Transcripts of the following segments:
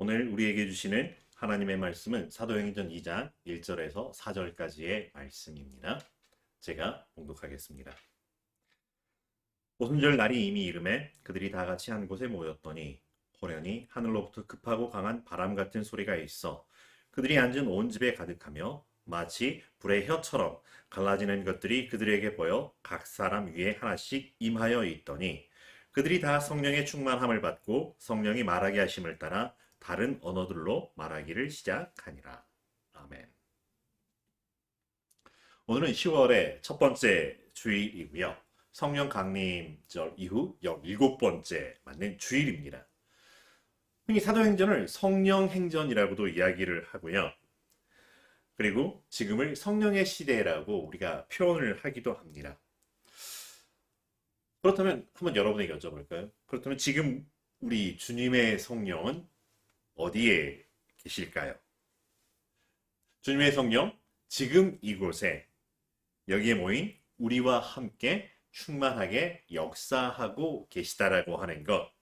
오늘 우리에게 주시는 하나님의 말씀은 사도행전 2장 1절에서 4절까지의 말씀입니다. 제가 봉독하겠습니다. 오순절 날이 이미 이름에 그들이 다 같이 한 곳에 모였더니 호련히 하늘로부터 급하고 강한 바람 같은 소리가 있어 그들이 앉은 온 집에 가득하며 마치 불의 혀처럼 갈라지는 것들이 그들에게 보여 각 사람 위에 하나씩 임하여 있더니 그들이 다 성령의 충만함을 받고 성령이 말하게 하심을 따라 다른 언어들로 말하기를 시작하니라. 아멘. 오늘은 10월의 첫 번째 주일이고요. 성령 강림절 이후 17번째 맞는 주일입니다. 흔히 사도행전을 성령행전이라고도 이야기를 하고요. 그리고 지금을 성령의 시대라고 우리가 표현을 하기도 합니다. 그렇다면 한번 여러분에게 여쭤볼까요? 그렇다면 지금 우리 주님의 성령은 어디에 계실까요? 주님의 성령, 지금 이곳에 여기에 모인 우리와 함께 충만하게 역사하고 계시다라고 하는 것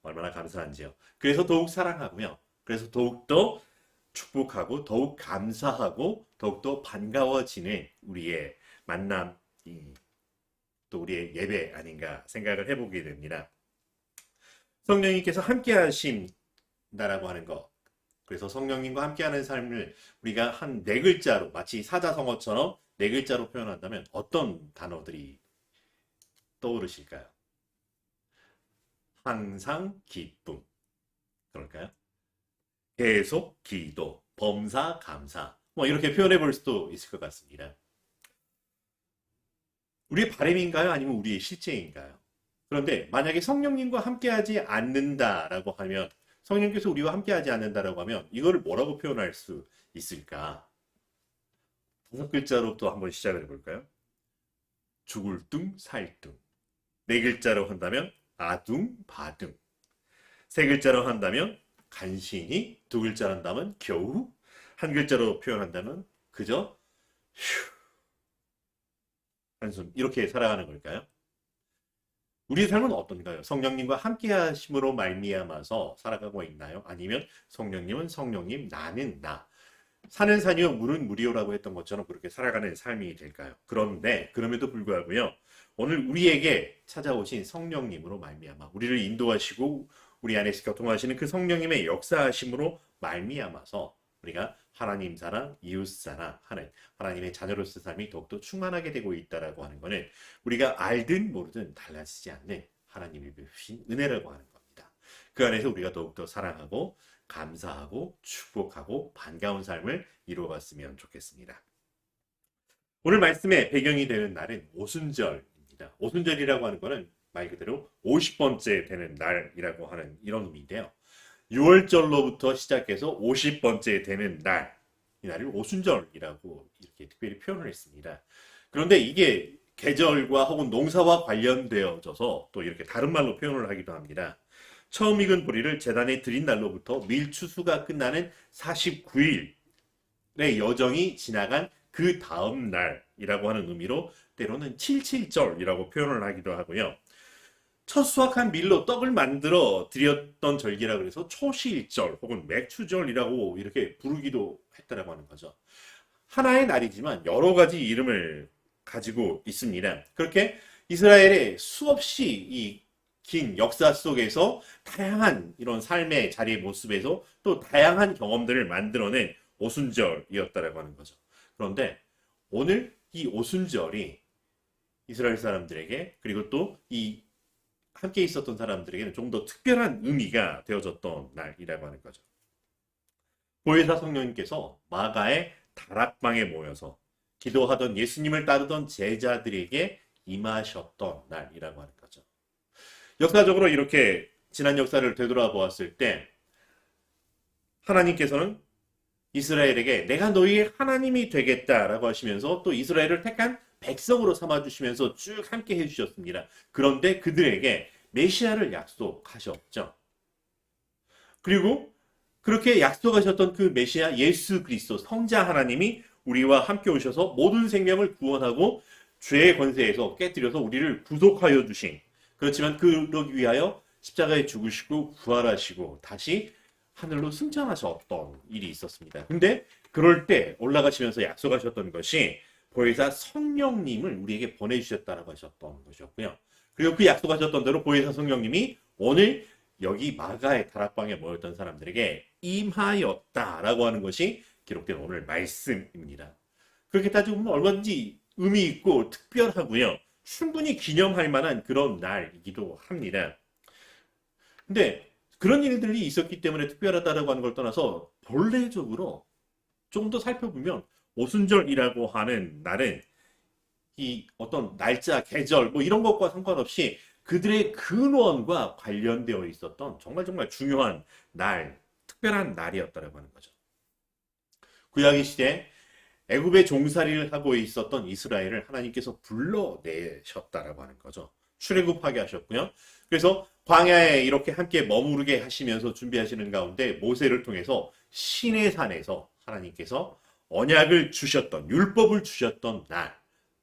얼마나 감사한지요. 그래서 더욱 사랑하고요. 그래서 더욱더 축복하고 더욱 감사하고 더욱더 반가워지는 우리의 만남, 또 우리의 예배 아닌가 생각을 해보게 됩니다. 성령님께서 함께 하신다라고 하는 것, 그래서 성령님과 함께하는 삶을 우리가 한 네 글자로, 마치 사자성어처럼 네 글자로 표현한다면 어떤 단어들이 떠오르실까요? 항상 기쁨, 그럴까요? 계속 기도, 범사 감사, 이렇게 표현해 볼 수도 있을 것 같습니다. 우리의 바람인가요? 아니면 우리의 실제인가요? 그런데 만약에 성령님과 함께하지 않는다라고 하면, 성령께서 우리와 함께하지 않는다라고 하면 이거를 뭐라고 표현할 수 있을까? 5글자로부터 한번 시작을 해볼까요? 죽을 둥 살둥. 4글자로 한다면 아둥 바둥. 3글자로 한다면 간신히. 2글자로 한다면 겨우. 1글자로 표현한다면 그저 휴. 한숨. 이렇게 살아가는 걸까요? 우리의 삶은 어떤가요? 성령님과 함께 하심으로 말미암아서 살아가고 있나요? 아니면 성령님은 성령님, 나는 나. 산은 산이요 물은 물이요라고 했던 것처럼 그렇게 살아가는 삶이 될까요? 그런데 그럼에도 불구하고요. 오늘 우리에게 찾아오신 성령님으로 말미암아 우리를 인도하시고 우리 안에서 교통하시는 그 성령님의 역사하심으로 말미암아서 우리가 하나님 사랑, 이웃 사랑 하는 하나님의 자녀로서 삶이 더욱더 충만하게 되고 있다라고 하는 것은 우리가 알든 모르든 달라지지 않는 하나님이 주신 은혜라고 하는 겁니다. 그 안에서 우리가 더욱더 사랑하고 감사하고 축복하고 반가운 삶을 이루어갔으면 좋겠습니다. 오늘 말씀의 배경이 되는 날은 오순절입니다. 오순절이라고 하는 것은 말 그대로 50번째 되는 날이라고 하는 이런 의미인데요. 6월절로부터 시작해서 50번째 되는 날, 이 날을 오순절이라고 이렇게 특별히 표현을 했습니다. 그런데 이게 계절과 혹은 농사와 관련되어져서 또 이렇게 다른 말로 표현을 하기도 합니다. 처음 익은 보리를 제단에 드린 날로부터 밀추수가 끝나는 49일의 여정이 지나간 그 다음 날이라고 하는 의미로 때로는 칠칠절이라고 표현을 하기도 하고요. 첫 수확한 밀로 떡을 만들어 드렸던 절기라 그래서 초실절 혹은 맥추절이라고 이렇게 부르기도 했다라고 하는 거죠. 하나의 날이지만 여러 가지 이름을 가지고 있습니다. 그렇게 이스라엘의 수없이 이 긴 역사 속에서 다양한 이런 삶의 자리의 모습에서 또 다양한 경험들을 만들어낸 오순절이었다라고 하는 거죠. 그런데 오늘 이 오순절이 이스라엘 사람들에게 그리고 또 이 함께 있었던 사람들에게는 좀 더 특별한 의미가 되어졌던 날이라고 하는 거죠. 보혜사 성령님께서 마가의 다락방에 모여서 기도하던 예수님을 따르던 제자들에게 임하셨던 날이라고 하는 거죠. 역사적으로 이렇게 지난 역사를 되돌아보았을 때 하나님께서는 이스라엘에게 내가 너희의 하나님이 되겠다라고 하시면서 또 이스라엘을 택한 백성으로 삼아주시면서 쭉 함께 해주셨습니다. 그런데 그들에게 메시아를 약속하셨죠. 그리고 그렇게 약속하셨던 그 메시아 예수 그리스도 성자 하나님이 우리와 함께 오셔서 모든 생명을 구원하고 죄의 권세에서 깨뜨려서 우리를 구속하여 주신, 그렇지만 그러기 위하여 십자가에 죽으시고 부활하시고 다시 하늘로 승천하셨던 일이 있었습니다. 근데 그럴 때 올라가시면서 약속하셨던 것이 보혜사 성령님을 우리에게 보내주셨다라고 하셨던 것이었고요. 그리고 그 약속하셨던 대로 보혜사 성령님이 오늘 여기 마가의 다락방에 모였던 사람들에게 임하였다라고 하는 것이 기록된 오늘 말씀입니다. 그렇게 따지고 보면 얼마든지 의미 있고 특별하고요. 충분히 기념할 만한 그런 날이기도 합니다. 근데 그런 일들이 있었기 때문에 특별하다라고 하는 걸 떠나서 본래적으로 좀 더 살펴보면 오순절이라고 하는 날은 이 어떤 날짜, 계절 뭐 이런 것과 상관없이 그들의 근원과 관련되어 있었던 정말 중요한 날, 특별한 날이었다라고 하는 거죠. 구약의 시대 애굽의 종살이를 하고 있었던 이스라엘을 하나님께서 불러내셨다라고 하는 거죠. 출애굽하게 하셨고요. 그래서 광야에 이렇게 함께 머무르게 하시면서 준비하시는 가운데 모세를 통해서 시내산에서 하나님께서 언약을 주셨던, 율법을 주셨던 날,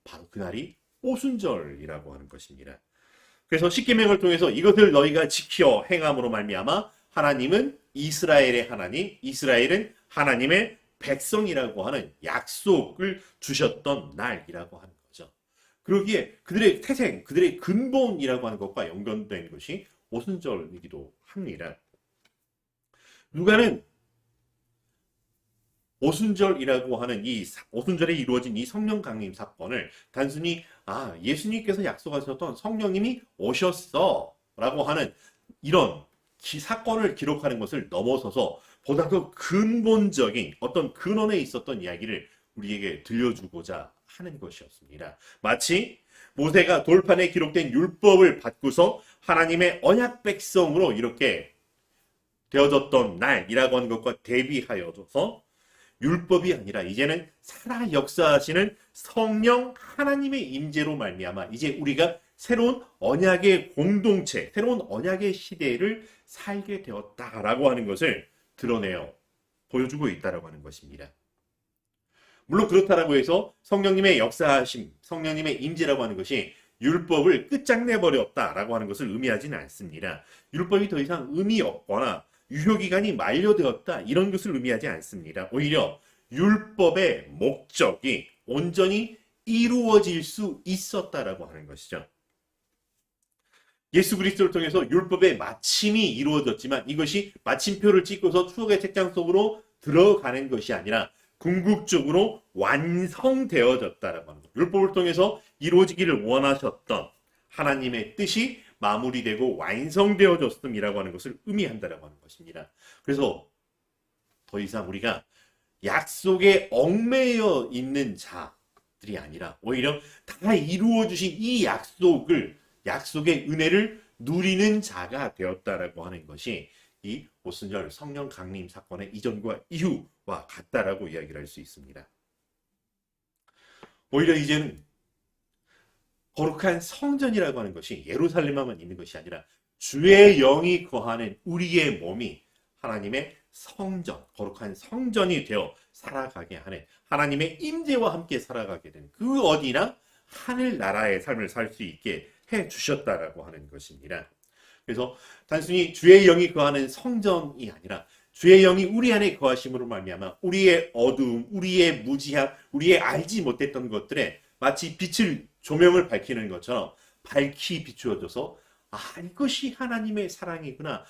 바로 그날이 오순절이라고 하는 것입니다. 그래서 십계명을 통해서 이것을 너희가 지켜 행함으로 말미암아 하나님은 이스라엘의 하나님, 이스라엘은 하나님의 백성이라고 하는 약속을 주셨던 날이라고 하는 거죠. 그러기에 그들의 태생, 그들의 근본이라고 하는 것과 연관된 것이 오순절이기도 합니다. 누가는 오순절이라고 하는 오순절에 이루어진 이 성령 강림 사건을 단순히 예수님께서 약속하셨던 성령님이 오셨어 라고 하는 이런 사건을 기록하는 것을 넘어서서 보다 더 근본적인 어떤 근원에 있었던 이야기를 우리에게 들려주고자 하는 것이었습니다. 마치 모세가 돌판에 기록된 율법을 받고서 하나님의 언약 백성으로 이렇게 되어졌던 날이라고 하는 것과 대비하여서 율법이 아니라 이제는 살아 역사하시는 성령 하나님의 임재로 말미암아 이제 우리가 새로운 언약의 공동체, 새로운 언약의 시대를 살게 되었다라고 하는 것을 드러내어 보여주고 있다라고 하는 것입니다. 물론 그렇다라고 해서 성령님의 역사하심, 성령님의 임재라고 하는 것이 율법을 끝장내버렸다라고 하는 것을 의미하지는 않습니다. 율법이 더 이상 의미 없거나 유효기간이 만료되었다 이런 것을 의미하지 않습니다. 오히려 율법의 목적이 온전히 이루어질 수 있었다라고 하는 것이죠. 예수 그리스도를 통해서 율법의 마침이 이루어졌지만 이것이 마침표를 찍고서 추억의 책장 속으로 들어가는 것이 아니라 궁극적으로 완성되어졌다라고 하는 것. 율법을 통해서 이루어지기를 원하셨던 하나님의 뜻이 마무리되고 완성되어졌음이라고 하는 것을 의미한다라고 하는 것입니다. 그래서 더 이상 우리가 약속에 얽매여 있는 자들이 아니라 오히려 다 이루어 주신 이 약속의 은혜를 누리는 자가 되었다라고 하는 것이 이 오순절 성령 강림 사건의 이전과 이후와 같다라고 이야기를 할 수 있습니다. 오히려 이제는 거룩한 성전이라고 하는 것이 예루살렘에만 있는 것이 아니라 주의 영이 거하는 우리의 몸이 하나님의 성전, 거룩한 성전이 되어 살아가게 하는 하나님의 임재와 함께 살아가게 되는 그 어디나 하늘나라의 삶을 살 수 있게 해주셨다라고 하는 것입니다. 그래서 단순히 주의 영이 거하는 성전이 아니라 주의 영이 우리 안에 거하심으로 말미암아 우리의 어두움, 우리의 무지함, 우리의 알지 못했던 것들에 마치 빛을 조명을 밝히는 것처럼 밝히 비추어져서 이것이 하나님의 사랑이구나.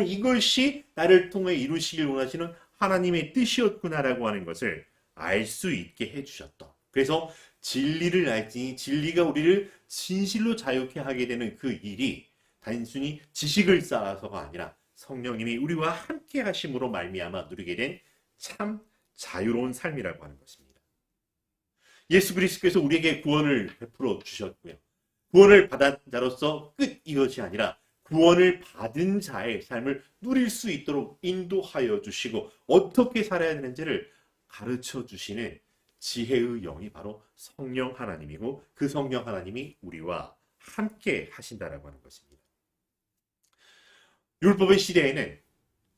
이것이 나를 통해 이루시길 원하시는 하나님의 뜻이었구나라고 하는 것을 알 수 있게 해주셨던. 그래서 진리를 알지니 진리가 우리를 진실로 자유케 하게 되는 그 일이 단순히 지식을 쌓아서가 아니라 성령님이 우리와 함께 하심으로 말미암아 누리게 된 참 자유로운 삶이라고 하는 것입니다. 예수 그리스도께서 우리에게 구원을 베풀어 주셨고요. 구원을 받은 자로서 끝 이것이 아니라 구원을 받은 자의 삶을 누릴 수 있도록 인도하여 주시고 어떻게 살아야 되는지를 가르쳐 주시는 지혜의 영이 바로 성령 하나님이고 그 성령 하나님이 우리와 함께 하신다라고 하는 것입니다. 율법의 시대에는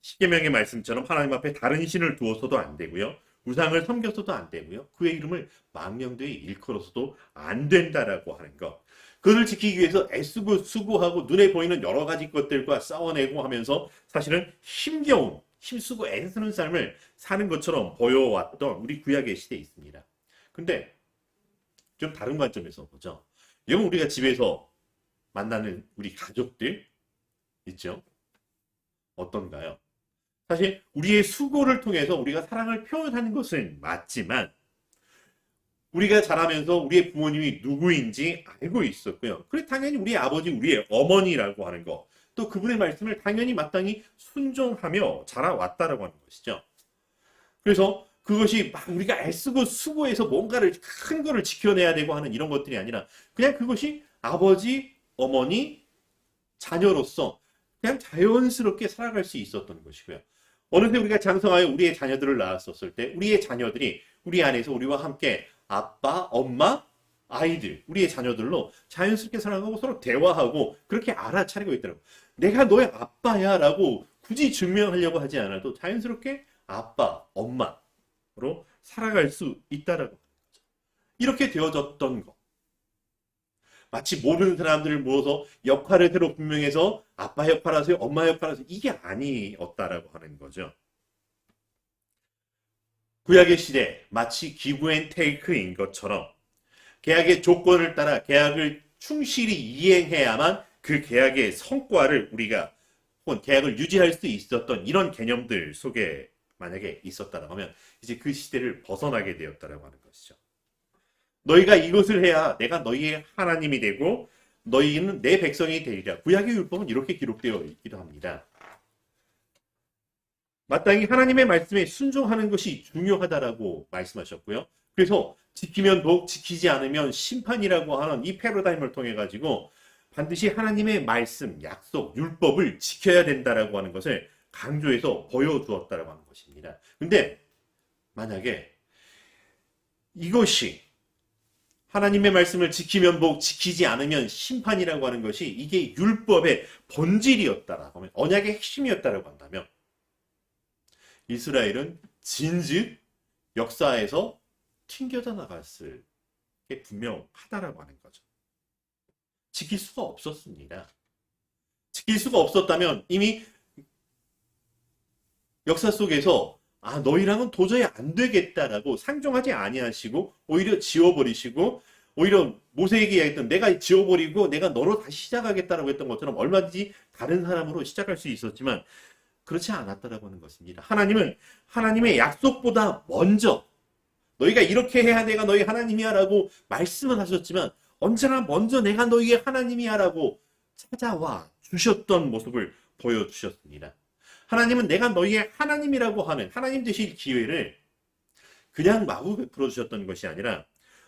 십계명의 말씀처럼 하나님 앞에 다른 신을 두어서도 안 되고요. 우상을 섬겨서도 안 되고요. 그의 이름을 망령되이 일컬어서도 안 된다라고 하는 것. 그것을 지키기 위해서 애쓰고 수고하고 눈에 보이는 여러 가지 것들과 싸워내고 하면서 사실은 힘겨운 힘쓰고 애쓰는 삶을 사는 것처럼 보여왔던 우리 구약의 시대에 있습니다. 근데 좀 다른 관점에서 보죠. 여러분 우리가 집에서 만나는 우리 가족들 있죠? 어떤가요? 사실 우리의 수고를 통해서 우리가 사랑을 표현하는 것은 맞지만 우리가 자라면서 우리의 부모님이 누구인지 알고 있었고요. 그래 당연히 우리 아버지, 우리의 어머니라고 하는 거, 또 그분의 말씀을 당연히 마땅히 순종하며 자라왔다라고 하는 것이죠. 그래서 그것이 막 우리가 애쓰고 수고해서 뭔가를 큰 거를 지켜내야 되고 하는 이런 것들이 아니라 그냥 그것이 아버지, 어머니, 자녀로서 그냥 자연스럽게 살아갈 수 있었던 것이고요. 어느새 우리가 장성하여 우리의 자녀들을 낳았었을 때 우리의 자녀들이 우리 안에서 우리와 함께 아빠, 엄마, 아이들, 우리의 자녀들로 자연스럽게 살아가고 서로 대화하고 그렇게 알아차리고 있더라고요. 내가 너의 아빠야 라고 굳이 증명하려고 하지 않아도 자연스럽게 아빠, 엄마로 살아갈 수 있다라고 하는 거죠. 이렇게 되어졌던 것. 마치 모르는 사람들을 모아서 역할을 새로 분명해서 아빠 역할 하세요, 엄마 역할 하세요. 이게 아니었다라고 하는 거죠. 구약의 시대 마치 기브 앤 테이크인 것처럼 계약의 조건을 따라 계약을 충실히 이행해야만 그 계약의 성과를 우리가 혹은 계약을 유지할 수 있었던 이런 개념들 속에 만약에 있었다라고 하면 이제 그 시대를 벗어나게 되었다라고 하는 것이죠. 너희가 이것을 해야 내가 너희의 하나님이 되고 너희는 내 백성이 되리라. 구약의 율법은 이렇게 기록되어 있기도 합니다. 마땅히 하나님의 말씀에 순종하는 것이 중요하다라고 말씀하셨고요. 그래서 지키면 복, 지키지 않으면 심판이라고 하는 이 패러다임을 통해 가지고 반드시 하나님의 말씀, 약속, 율법을 지켜야 된다라고 하는 것을 강조해서 보여주었다라고 하는 것입니다. 근데 만약에 이것이 하나님의 말씀을 지키면 복, 지키지 않으면 심판이라고 하는 것이 이게 율법의 본질이었다라고 하면, 언약의 핵심이었다라고 한다면 이스라엘은 진즉 역사에서 튕겨져 나갔을 게 분명하다라고 하는 거죠. 지킬 수가 없었습니다. 지킬 수가 없었다면 이미 역사 속에서 너희랑은 도저히 안 되겠다라고 상종하지 아니하시고 오히려 지워버리시고 오히려 모세에게 이야기했던 내가 지워버리고 내가 너로 다시 시작하겠다라고 했던 것처럼 얼마든지 다른 사람으로 시작할 수 있었지만 그렇지 않았다라고 하는 것입니다. 하나님은 하나님의 약속보다 먼저 너희가 이렇게 해야 내가 너희 하나님이야 라고 말씀을 하셨지만 언제나 먼저 내가 너희의 하나님이야 라고 찾아와 주셨던 모습을 보여주셨습니다. 하나님은 내가 너희의 하나님이라고 하는 하나님 되실 기회를 그냥 마구 베풀어 주셨던 것이 아니라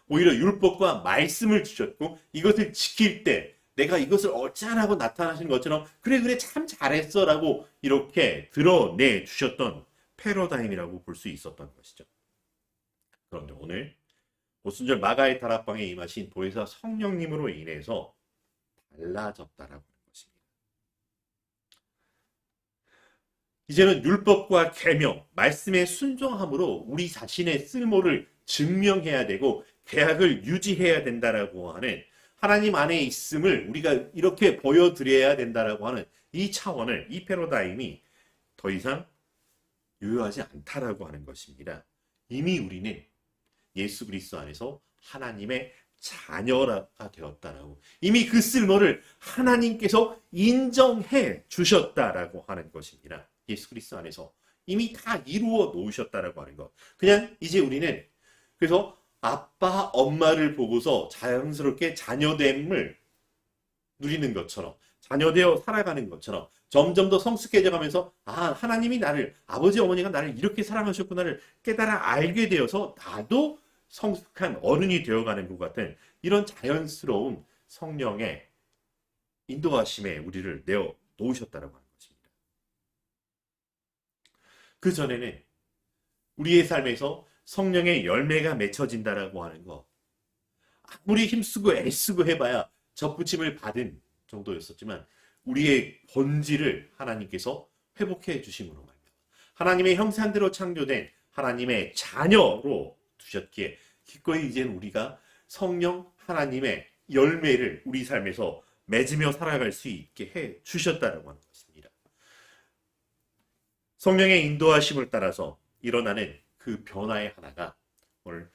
오히려 율법과 말씀을 주셨고 이것을 지킬 때 내가 이것을 어찌하라고 나타나신 것처럼 그래 참 잘했어 라고 이렇게 드러내 주셨던 패러다임이라고 볼 수 있었던 것이죠. 그런데 오늘 오순절 마가의 다락방에 임하신 보혜사 성령님으로 인해서 달라졌다라고 하는 것입니다. 이제는 율법과 계명, 말씀의 순종함으로 우리 자신의 쓸모를 증명해야 되고 계약을 유지해야 된다라고 하는 하나님 안에 있음을 우리가 이렇게 보여드려야 된다라고 하는 이 차원을, 이 패러다임이 더 이상 유효하지 않다라고 하는 것입니다. 이미 우리는 예수 그리스도 안에서 하나님의 자녀가 되었다라고, 이미 그 쓸모를 하나님께서 인정해 주셨다라고 하는 것입니다. 예수 그리스도 안에서 이미 다 이루어 놓으셨다라고 하는 것. 그냥 이제 우리는 그래서 아빠, 엄마를 보고서 자연스럽게 자녀됨을 누리는 것처럼, 자녀되어 살아가는 것처럼 점점 더 성숙해져 가면서 하나님이 나를, 아버지, 어머니가 나를 이렇게 사랑하셨구나를 깨달아 알게 되어서 나도 성숙한 어른이 되어가는 것 같은 이런 자연스러운 성령의 인도하심에 우리를 내어 놓으셨다라고 하는 것입니다. 그 전에는 우리의 삶에서 성령의 열매가 맺혀진다라고 하는 것, 아무리 힘쓰고 애쓰고 해봐야 접붙임을 받은 정도였었지만 우리의 본질을 하나님께서 회복해 주심으로 말미암아 하나님의 형상대로 창조된 하나님의 자녀로 두셨기에 기꺼이 이제는 우리가 성령 하나님의 열매를 우리 삶에서 맺으며 살아갈 수 있게 해 주셨다라고 하는 것입니다. 성령의 인도하심을 따라서 일어나는 그 변화의 하나가 오늘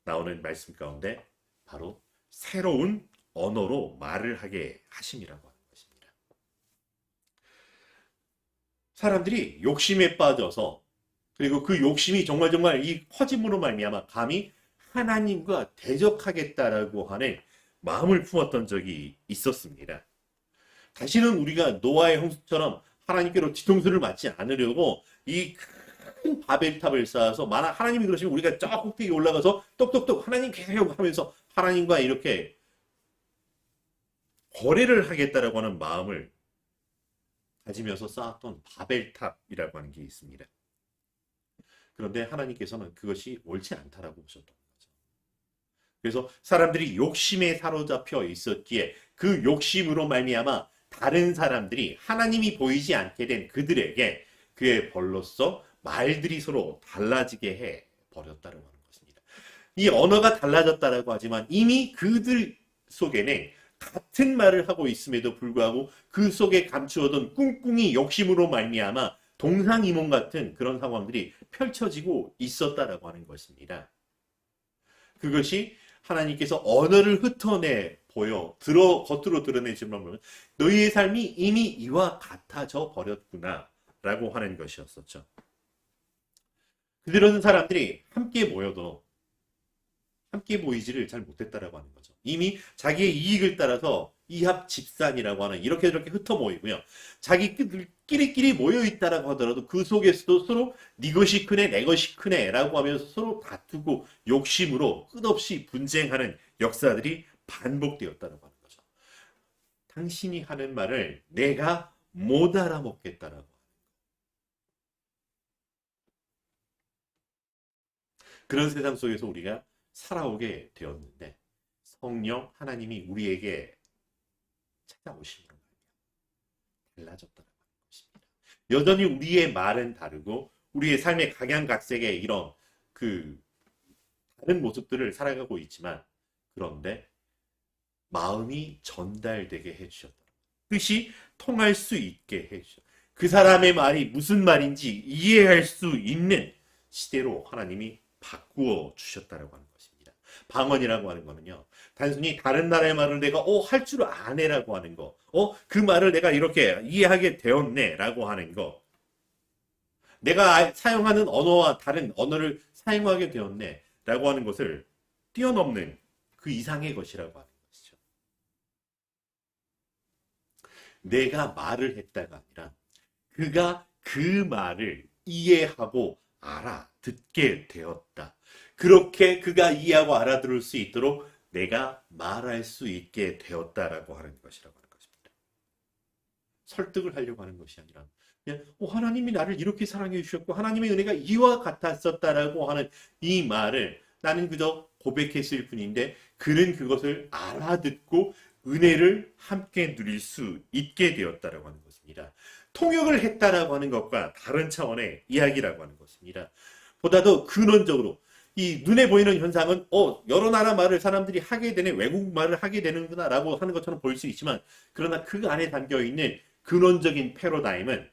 나오는 말씀 가운데 바로 새로운 언어로 말을 하게 하심이라고 하는 것입니다. 사람들이 욕심에 빠져서 그리고 그 욕심이 정말 이 커짐으로 말미암아 감히 하나님과 대적하겠다라고 하는 마음을 품었던 적이 있었습니다. 다시는 우리가 노아의 홍수처럼 하나님께로 뒤통수를 맞지 않으려고 이 큰 바벨탑을 쌓아서 만약 하나님이 그러시면 우리가 저 꼭대기에 올라가서 똑똑똑 하나님 계세요 하면서 하나님과 이렇게 거래를 하겠다라고 하는 마음을 가지면서 쌓았던 바벨탑이라고 하는 게 있습니다. 그런데 하나님께서는 그것이 옳지 않다라고 보셨던 거죠. 그래서 사람들이 욕심에 사로잡혀 있었기에 그 욕심으로 말미암아 다른 사람들이 하나님이 보이지 않게 된 그들에게 그의 벌로써 말들이 서로 달라지게 해 버렸다고 하는 것입니다. 이 언어가 달라졌다라고 하지만 이미 그들 속에는 같은 말을 하고 있음에도 불구하고 그 속에 감추어둔 꿍꿍이 욕심으로 말미암아 동상이몽 같은 그런 상황들이 펼쳐지고 있었다라고 하는 것입니다. 그것이 하나님께서 언어를 흩어내 보여 겉으로 드러내지만 너희의 삶이 이미 이와 같아져 버렸구나 라고 하는 것이었었죠. 그들은 사람들이 함께 모여도 함께 보이지를 잘 못했다라고 하는 거죠. 이미 자기의 이익을 따라서 이합 집산이라고 하는 이렇게 저렇게 흩어 모이고요. 자기끼리 모여 있다라고 하더라도 그 속에서도 서로 네 것이 크네 내 것이 크네 라고 하면서 서로 다투고 욕심으로 끝없이 분쟁하는 역사들이 반복되었다라고 하는 거죠. 당신이 하는 말을 내가 못 알아먹겠다라고. 그런 세상 속에서 우리가 살아오게 되었는데 성령 하나님이 우리에게 찾아오심으로 달라졌다는 것입니다. 여전히 우리의 말은 다르고 우리의 삶의 각양각색의 이런 다른 모습들을 살아가고 있지만 그런데 마음이 전달되게 해주셨다. 뜻이 통할 수 있게 해주셨다. 그 사람의 말이 무슨 말인지 이해할 수 있는 시대로 하나님이 바꾸어 주셨다라고 하는 것입니다. 방언이라고 하는 거는요. 단순히 다른 나라의 말을 내가 할 줄 아네라고 하는 거. 그 말을 내가 이렇게 이해하게 되었네라고 하는 거. 내가 사용하는 언어와 다른 언어를 사용하게 되었네라고 하는 것을 뛰어넘는 그 이상의 것이라고 하는 것이죠. 내가 말을 했다가 아니라 그가 그 말을 이해하고 알아듣게 되었다. 그렇게 그가 이해하고 알아들을 수 있도록 내가 말할 수 있게 되었다라고 하는 것이라고 하는 것입니다. 설득을 하려고 하는 것이 아니라 그냥 하나님이 나를 이렇게 사랑해 주셨고 하나님의 은혜가 이와 같았었다라고 하는 이 말을 나는 그저 고백했을 뿐인데 그는 그것을 알아듣고 은혜를 함께 누릴 수 있게 되었다라고 하는 것입니다. 통역을 했다라고 하는 것과 다른 차원의 이야기라고 하는 것입니다. 보다도 근원적으로 이 눈에 보이는 현상은 여러 나라 말을 사람들이 하게 되네 외국 말을 하게 되는구나 라고 하는 것처럼 보일 수 있지만 그러나 그 안에 담겨있는 근원적인 패러다임은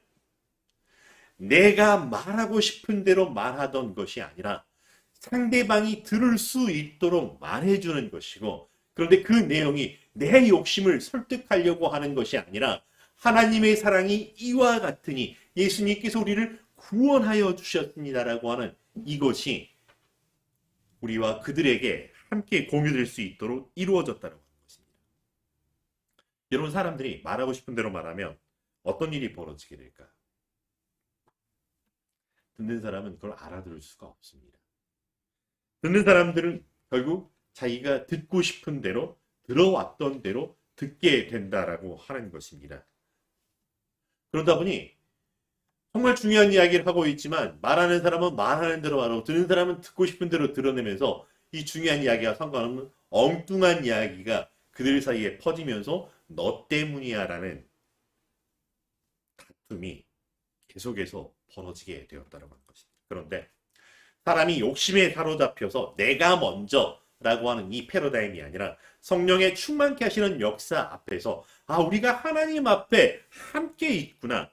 내가 말하고 싶은 대로 말하던 것이 아니라 상대방이 들을 수 있도록 말해주는 것이고 그런데 그 내용이 내 욕심을 설득하려고 하는 것이 아니라 하나님의 사랑이 이와 같으니 예수님께서 우리를 구원하여 주셨습니다라고 하는 이것이 우리와 그들에게 함께 공유될 수 있도록 이루어졌다는 것입니다. 여러분 사람들이 말하고 싶은 대로 말하면 어떤 일이 벌어지게 될까요? 듣는 사람은 그걸 알아들을 수가 없습니다. 듣는 사람들은 결국 자기가 듣고 싶은 대로 들어왔던 대로 듣게 된다라고 하는 것입니다. 그러다 보니 정말 중요한 이야기를 하고 있지만 말하는 사람은 말하는 대로 말하고 듣는 사람은 듣고 싶은 대로 드러내면서 이 중요한 이야기와 상관없는 엉뚱한 이야기가 그들 사이에 퍼지면서 너 때문이야 라는 다툼이 계속해서 벌어지게 되었다고 하는 것입니다. 그런데 사람이 욕심에 사로잡혀서 내가 먼저 라고 하는 이 패러다임이 아니라 성령의 충만케 하시는 역사 앞에서 우리가 하나님 앞에 함께 있구나.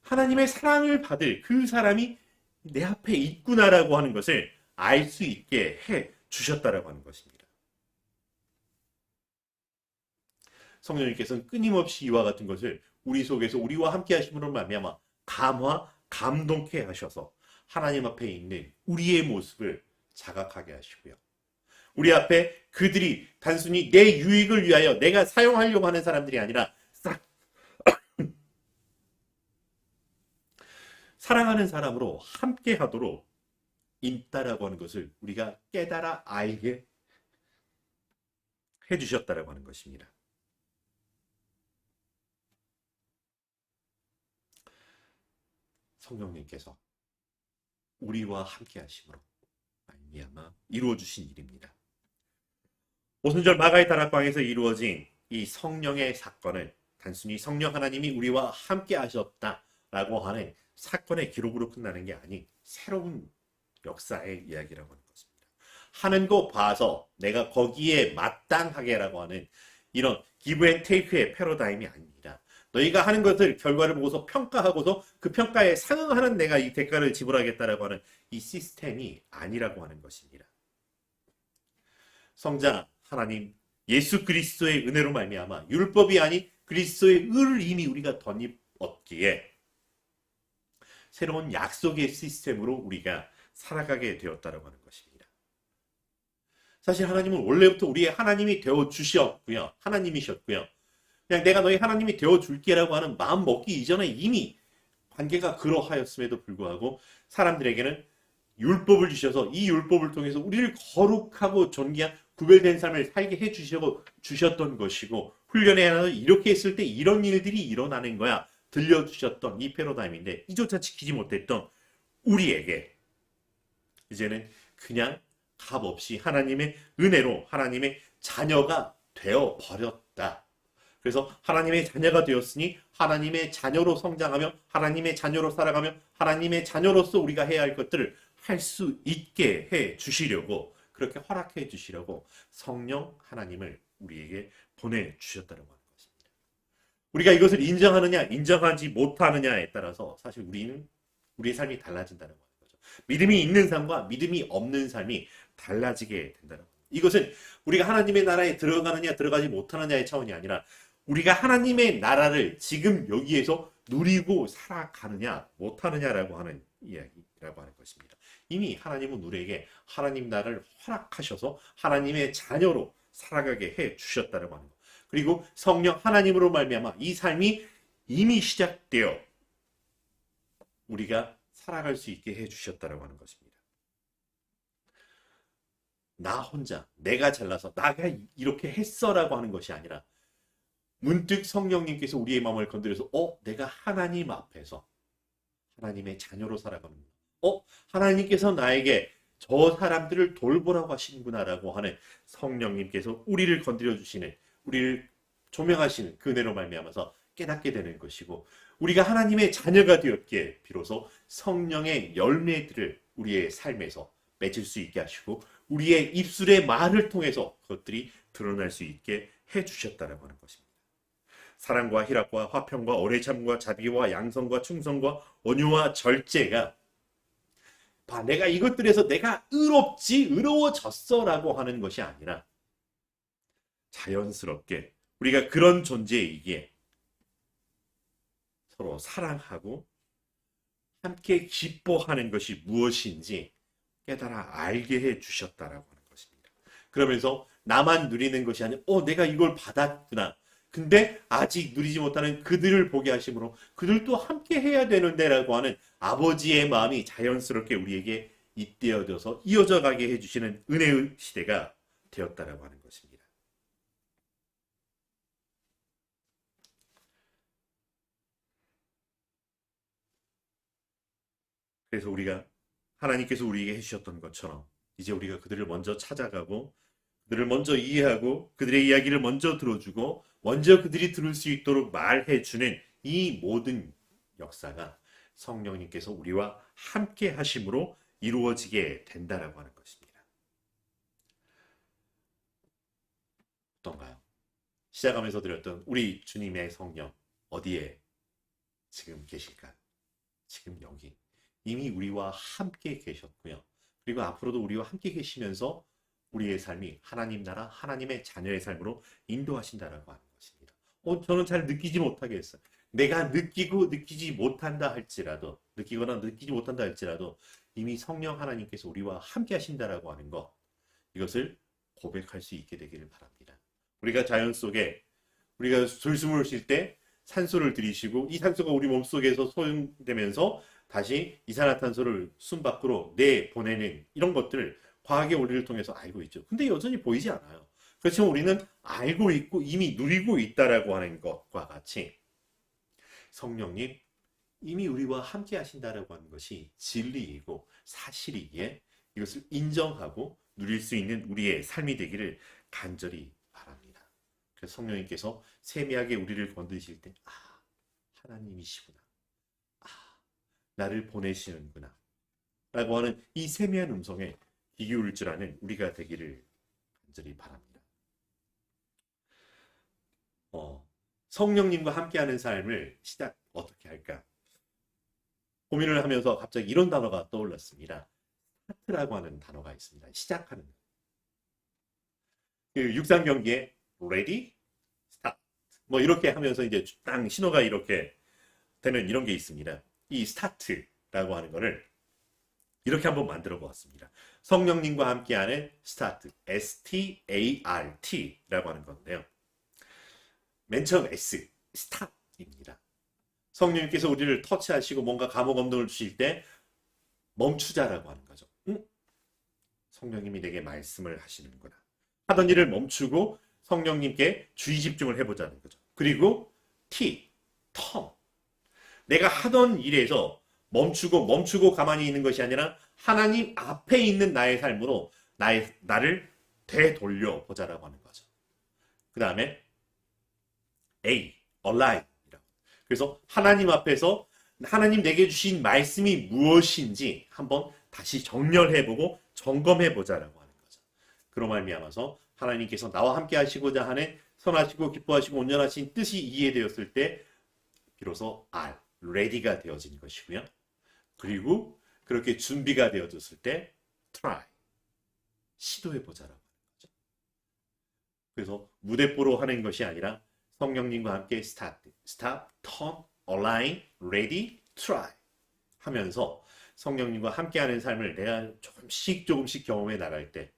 하나님의 사랑을 받을 그 사람이 내 앞에 있구나라고 하는 것을 알 수 있게 해 주셨다라고 하는 것입니다. 성령님께서는 끊임없이 이와 같은 것을 우리 속에서 우리와 함께 하심으로 말미암아 감동케 하셔서 하나님 앞에 있는 우리의 모습을 자각하게 하시고요. 우리 앞에 그들이 단순히 내 유익을 위하여 내가 사용하려고 하는 사람들이 아니라 사랑하는 사람으로 함께 하도록 있다라고 하는 것을 우리가 깨달아 알게 해주셨다라고 하는 것입니다. 성령님께서 우리와 함께 하심으로 말미암아 이루어 주신 일입니다. 오순절 마가의 다락방에서 이루어진 이 성령의 사건을 단순히 성령 하나님이 우리와 함께 하셨다라고 하는 사건의 기록으로 끝나는 게 아닌 새로운 역사의 이야기라고 하는 것입니다. 하는 거 봐서 내가 거기에 마땅하게라고 하는 이런 기브 앤 테이크의 패러다임이 아닙니다. 너희가 하는 것을 결과를 보고서 평가하고서 그 평가에 상응하는 내가 이 대가를 지불하겠다라고 하는 이 시스템이 아니라고 하는 것입니다. 성자 하나님 예수 그리스도의 은혜로 말미암아 율법이 아닌 그리스도의 의를 이미 우리가 덧입었기에 새로운 약속의 시스템으로 우리가 살아가게 되었다라고 하는 것입니다. 사실 하나님은 원래부터 우리의 하나님이 되어 주셨고요. 하나님이셨고요. 그냥 내가 너희 하나님이 되어 줄게라고 하는 마음 먹기 이전에 이미 관계가 그러하였음에도 불구하고 사람들에게는 율법을 주셔서 이 율법을 통해서 우리를 거룩하고 존귀한 구별된 삶을 살게 해주셨던 것이고 훈련에 하나 이렇게 했을 때 이런 일들이 일어나는 거야 들려주셨던 이 패러다임인데 이조차 지키지 못했던 우리에게 이제는 그냥 값없이 하나님의 은혜로 하나님의 자녀가 되어 버렸다. 그래서 하나님의 자녀가 되었으니 하나님의 자녀로 성장하며 하나님의 자녀로 살아가며 하나님의 자녀로서 우리가 해야 할 것들을 할 수 있게 해 주시려고 그렇게 허락해 주시려고 성령 하나님을 우리에게 보내주셨다는 하는 것입니다. 우리가 이것을 인정하느냐 인정하지 못하느냐에 따라서 사실 우리의 삶이 달라진다는 거죠. 믿음이 있는 삶과 믿음이 없는 삶이 달라지게 된다는 겁니다. 이것은 우리가 하나님의 나라에 들어가느냐 들어가지 못하느냐의 차원이 아니라 우리가 하나님의 나라를 지금 여기에서 누리고 살아가느냐 못하느냐라고 하는 이야기라고 하는 것입니다. 이미 하나님은 우리에게 하나님 나라를 허락하셔서 하나님의 자녀로 살아가게 해 주셨다는 것. 그리고 성령 하나님으로 말미암아 이 삶이 이미 시작되어 우리가 살아갈 수 있게 해 주셨다고 하는 것입니다. 나 혼자 내가 잘나서 나가 이렇게 했어라고 하는 것이 아니라 문득 성령님께서 우리의 마음을 건드려서 내가 하나님 앞에서 하나님의 자녀로 살아가는 하나님께서 나에게 저 사람들을 돌보라고 하시는구나라고 하는 성령님께서 우리를 건드려 주시는 우리를 조명하시는 그 은혜로 말미암아서 깨닫게 되는 것이고 우리가 하나님의 자녀가 되었기에 비로소 성령의 열매들을 우리의 삶에서 맺을 수 있게 하시고 우리의 입술의 말을 통해서 그것들이 드러날 수 있게 해주셨다라고 하는 것입니다. 사랑과 희락과 화평과 오래 참과 자비와 양성과 충성과 온유와 절제가 내가 이것들에서 내가 의로워졌어라고 하는 것이 아니라 자연스럽게 우리가 그런 존재이기에 서로 사랑하고 함께 기뻐하는 것이 무엇인지 깨달아 알게 해 주셨다라고 하는 것입니다. 그러면서 나만 누리는 것이 아니라 내가 이걸 받았구나. 근데 아직 누리지 못하는 그들을 보게 하심으로 그들도 함께 해야 되는데라고 하는 아버지의 마음이 자연스럽게 우리에게 잇대어져서 이어져 가게 해주시는 은혜의 시대가 되었다라고 하는 것입니다. 그래서 우리가 하나님께서 우리에게 해주셨던 것처럼 이제 우리가 그들을 먼저 찾아가고 그들을 먼저 이해하고 그들의 이야기를 먼저 들어주고 먼저 그들이 들을 수 있도록 말해주는 이 모든 역사가 성령님께서 우리와 함께 하심으로 이루어지게 된다라고 하는 것입니다. 어떤가요? 시작하면서 드렸던 우리 주님의 성령 어디에 지금 계실까요? 지금 여기 이미 우리와 함께 계셨고요. 그리고 앞으로도 우리와 함께 계시면서 우리의 삶이 하나님 나라, 하나님의 자녀의 삶으로 인도하신다라고 하는 것입니다. 저는 잘 느끼지 못하겠어요. 내가 느끼고 느끼지 못한다 할지라도, 느끼거나 느끼지 못한다 할지라도 이미 성령 하나님께서 우리와 함께 하신다라고 하는 것, 이것을 고백할 수 있게 되기를 바랍니다. 우리가 자연 속에 우리가 들숨을 쉴 때 산소를 들이쉬고 이 산소가 우리 몸속에서 소용되면서 다시 이산화탄소를 숨 밖으로 내보내는 이런 것들을 과학의 원리를 통해서 알고 있죠. 근데 여전히 보이지 않아요. 그렇지만 우리는 알고 있고 이미 누리고 있다라고 하는 것과 같이 성령님 이미 우리와 함께 하신다라고 하는 것이 진리이고 사실이기에 이것을 인정하고 누릴 수 있는 우리의 삶이 되기를 간절히 바랍니다. 그래서 성령님께서 세미하게 우리를 건드실 때 하나님이시구나. 나를 보내시는구나. 라고 하는 이 세미한 음성에 귀 기울일 줄 아는 우리가 되기를 간절히 바랍니다. 성령님과 함께하는 삶을 시작 어떻게 할까? 고민을 하면서 갑자기 이런 단어가 떠올랐습니다. 스타트라고 하는 단어가 있습니다. 시작하는. 그 육상 경기에 ready, start. 뭐 이렇게 하면서 이제 땅 신호가 이렇게 되는 이런 게 있습니다. 이 스타트라고 하는 거를 이렇게 한번 만들어 보았습니다. 성령님과 함께하는 스타트, START라고 하는 건데요. 맨 처음 S, 스탑입니다. 성령님께서 우리를 터치하시고 뭔가 감옥 엄동을 주실 때 멈추자라고 하는 거죠. 성령님이 내게 말씀을 하시는구나. 하던 일을 멈추고 성령님께 주의 집중을 해보자는 거죠. 그리고 T, 턴. 내가 하던 일에서 멈추고 가만히 있는 것이 아니라 하나님 앞에 있는 나의 삶으로 나를 되돌려 보자라고 하는 거죠. 그 다음에 A, align. 그래서 하나님 앞에서 하나님 내게 주신 말씀이 무엇인지 한번 다시 정렬해보고 점검해보자라고 하는 거죠. 그로 말미암아서 하나님께서 나와 함께 하시고자 하는 선하시고 기뻐하시고 온전하신 뜻이 이해되었을 때 비로소 R, ready가 되어진 것이고요. 그리고 그렇게 준비가 되어졌을 때 try, 시도해보자라고 하는 거죠. 그래서 무대뽀로 하는 것이 아니라 성령님과 함께 start, turn, align, ready, try 하면서 성령님과 함께하는 삶을 내가 조금씩 경험해 나갈 때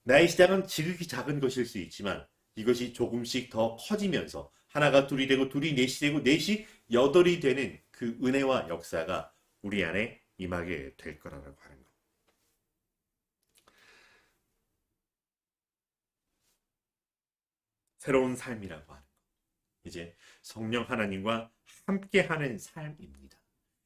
나의 시작은 지극히 작은 것일 수 있지만 이것이 조금씩 더 커지면서 하나가 둘이 되고 둘이 넷이 되고 넷이 여덟이 되는 그 은혜와 역사가 우리 안에 임하게 될 거라고 하는 것. 새로운 삶이라고 하는 것. 이제 성령 하나님과 함께하는 삶입니다.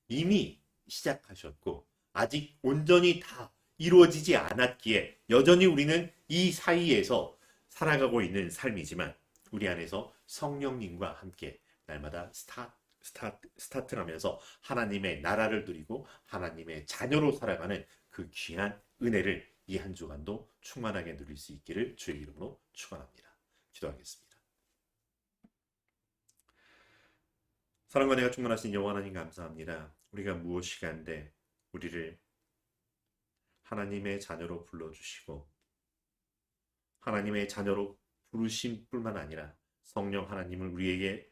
이미 시작하셨고 아직 온전히 다 이루어지지 않았기에 여전히 우리는 이 사이에서 살아가고 있는 삶이지만 우리 안에서 성령님과 함께 날마다 스타트라면서 하나님의 나라를 누리고 하나님의 자녀로 살아가는 그 귀한 은혜를 이 한 주간도 충만하게 누릴 수 있기를 주의 이름으로 축원합니다. 기도하겠습니다. 사랑과 내가 충만하신 여호와 하나님 감사합니다. 우리가 무엇이 간데 우리를 하나님의 자녀로 불러주시고 하나님의 자녀로 부르심 뿐만 아니라 성령 하나님을 우리에게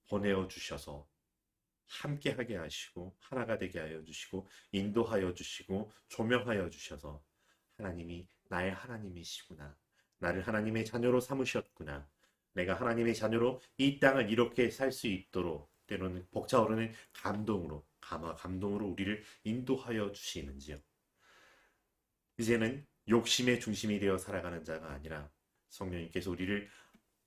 보내어 주셔서 함께하게 하시고 하나가 되게 하여 주시고 인도하여 주시고 조명하여 주셔서 하나님이 나의 하나님이시구나. 나를 하나님의 자녀로 삼으셨구나. 내가 하나님의 자녀로 이 땅을 이렇게 살 수 있도록 때로는 벅차오르는 감동으로 우리를 인도하여 주시는지요. 이제는 욕심의 중심이 되어 살아가는 자가 아니라 성령님께서 우리를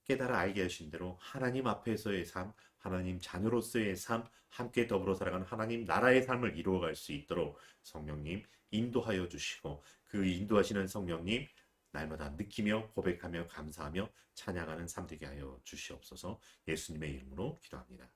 깨달아 알게 하신 대로 하나님 앞에서의 삶, 하나님 자녀로서의 삶, 함께 더불어 살아가는 하나님 나라의 삶을 이루어갈 수 있도록 성령님 인도하여 주시고 그 인도하시는 성령님 날마다 느끼며 고백하며 감사하며 찬양하는 삶 되게 하여 주시옵소서. 예수님의 이름으로 기도합니다.